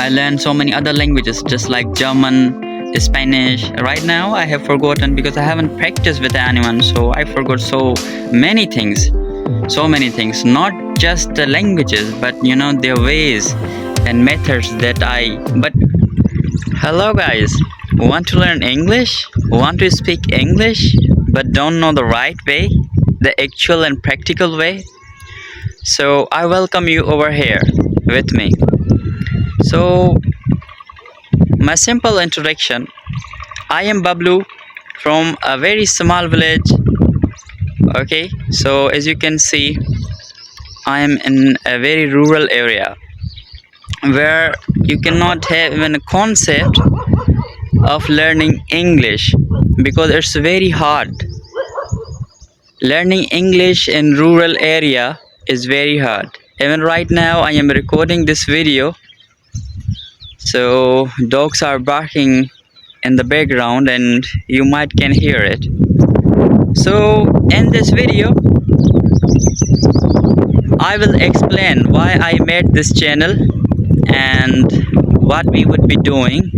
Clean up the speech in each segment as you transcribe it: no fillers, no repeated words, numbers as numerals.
I learned so many other languages, just like German, Spanish. Right now I have forgotten because I haven't practiced with anyone, so I forgot so many things. So many things, not just the languages, but their ways and methods but hello guys, want to learn English? Want to speak English but don't know the right way, the actual and practical way? So I welcome you over here with me. So my simple introduction, I am Babloo from a very small village. Okay, so as you can see, I am in a very rural area where you cannot have even a concept of learning English because it's very hard. Learning English in rural area is very hard. Even right now I am recording this video, so dogs are barking in the background and you might can hear it. So in this video I will explain why I made this channel and what we would be doing,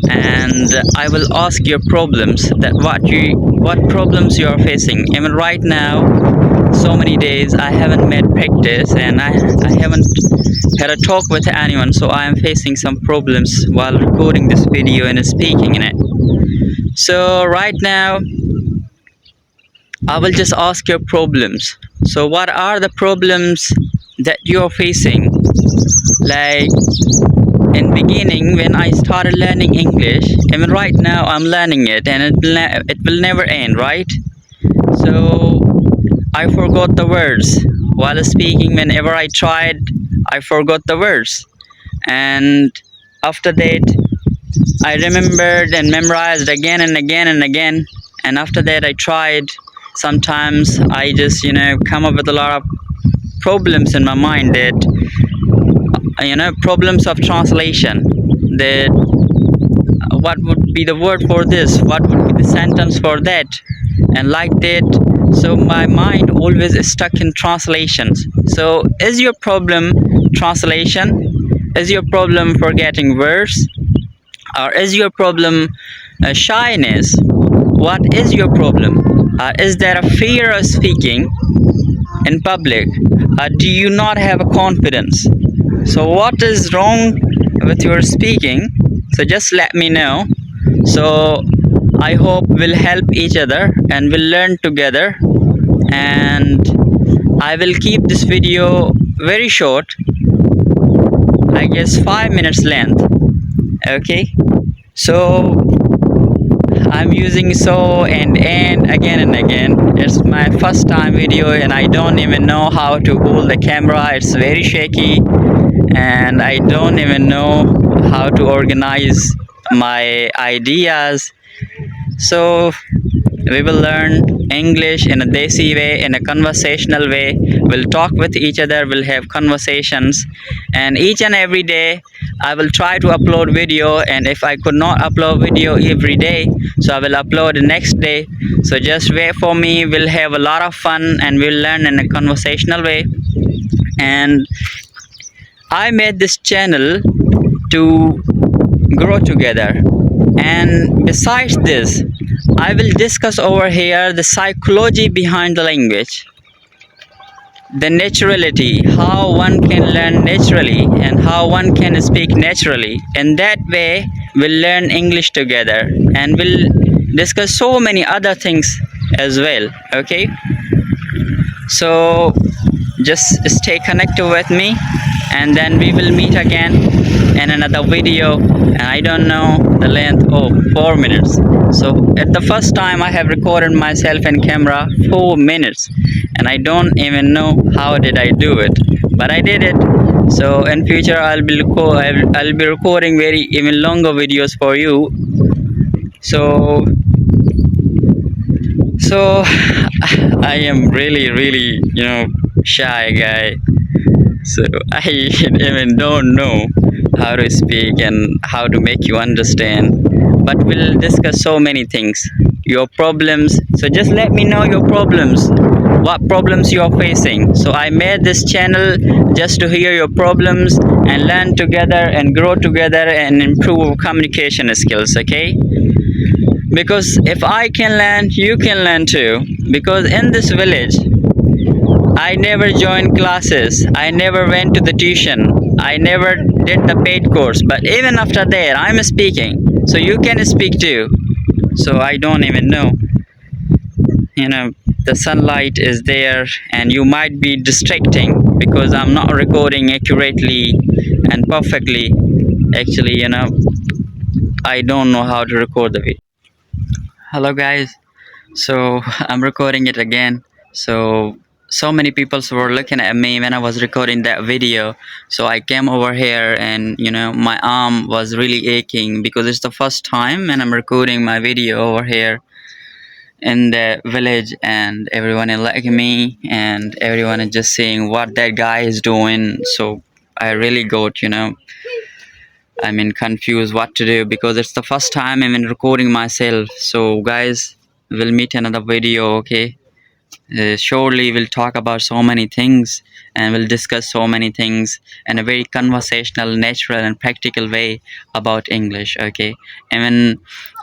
and I will ask your problems, that what problems you are facing. Even right now, so many days I haven't made practice and I haven't had a talk with anyone, so I am facing some problems while recording this video and speaking in it. So right now I will just ask your problems. So what are the problems that you are facing? Like in beginning when I started learning English, even right now I'm learning it and it will never end, right? So I forgot the words while speaking. Whenever I tried, I forgot the words, and after that I remembered and memorized again and again and again, and after that I tried. Sometimes I just come up with a lot of problems in my mind, that problems of translation, that what would be the word for this, what would be the sentence for that, and like that. So my mind always is stuck in translations. So is your problem translation? Is your problem forgetting words? Or is your problem shyness? What is your problem? Is there a fear of speaking in public? Do you not have a confidence? So what is wrong with your speaking? So just let me know. So I hope we'll help each other and we'll learn together. And I will keep this video very short, I guess 5 minutes length. Okay, so I'm using so and again and again. It's my first time video and I don't even know how to hold the camera. It's very shaky and I don't even know how to organize my ideas. So we will learn English in a Desi way, in a conversational way. We'll talk with each other, we'll have conversations, and each and every day I will try to upload video, and if I could not upload video every day, so I will upload the next day. So just wait for me. We'll have a lot of fun and we'll learn in a conversational way. And I made this channel to grow together, and besides this I will discuss over here the psychology behind the language, the naturality, how one can learn naturally and how one can speak naturally. In that way we'll learn English together, and we'll discuss so many other things as well. Okay, so just stay connected with me, and then we will meet again in another video. And I don't know the length of 4 minutes. So at the first time I have recorded myself in camera 4 minutes, and I don't even know how did I do it, but I did it. So in future I'll be recording very even longer videos for you. So I am really shy guy, so I even don't know how to speak and how to make you understand, but we'll discuss so many things, your problems. So just let me know your problems, what problems you are facing. So I made this channel just to hear your problems and learn together and grow together and improve communication skills, okay? Because if I can learn, you can learn too. Because in this village, I never joined classes, I never went to the tuition, I never did the paid course, but even after that, I'm speaking. So you can speak too. So I don't even know. You know, the sunlight is there and you might be distracting because I'm not recording accurately and perfectly. Actually, I don't know how to record the video. Hello guys. So I'm recording it again. So many people were looking at me when I was recording that video. So I came over here and my arm was really aching because it's the first time and I'm recording my video over here in the village, and everyone is like me and everyone is just saying what that guy is doing. So I really got confused what to do because it's the first time I'm recording myself. So guys, we'll meet another video, okay? Surely we'll talk about so many things and we'll discuss so many things in a very conversational, natural and practical way about English, okay? And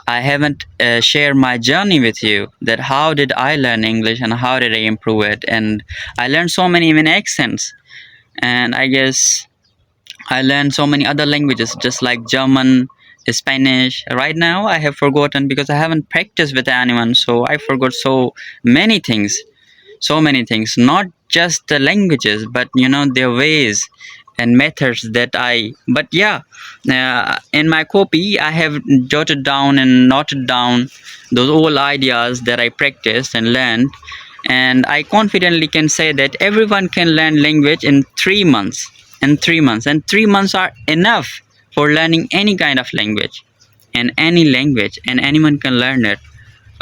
I haven't shared my journey with you, that how did I learn English and how did I improve it. And I learned so many even accents, and I guess I learned so many other languages just like German, Spanish. Right now I have forgotten because I haven't practiced with anyone, so I forgot so many things, not just the languages, but their ways and methods that I but yeah in my copy I have jotted down and noted down those old ideas that I practiced and learned. And I confidently can say that everyone can learn language in 3 months. And 3 months are enough for learning any kind of language, in any language, and anyone can learn it.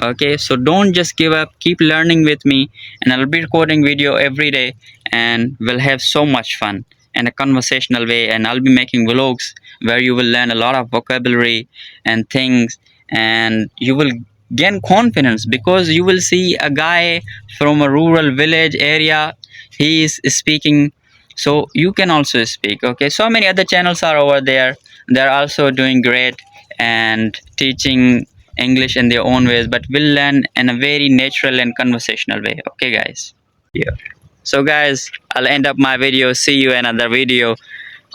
Okay, so don't just give up, keep learning with me, and I'll be recording video every day, and we'll have so much fun in a conversational way. And I'll be making vlogs where you will learn a lot of vocabulary and things, and you will gain confidence because you will see a guy from a rural village area, he is speaking, so you can also speak. Okay, so many other channels are over there, they're also doing great and teaching English in their own ways, but we'll learn in a very natural and conversational way. Okay, guys. Yeah. So, guys, I'll end up my video. See you in another video.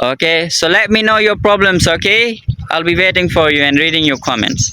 Okay. So let me know your problems. Okay. I'll be waiting for you and reading your comments.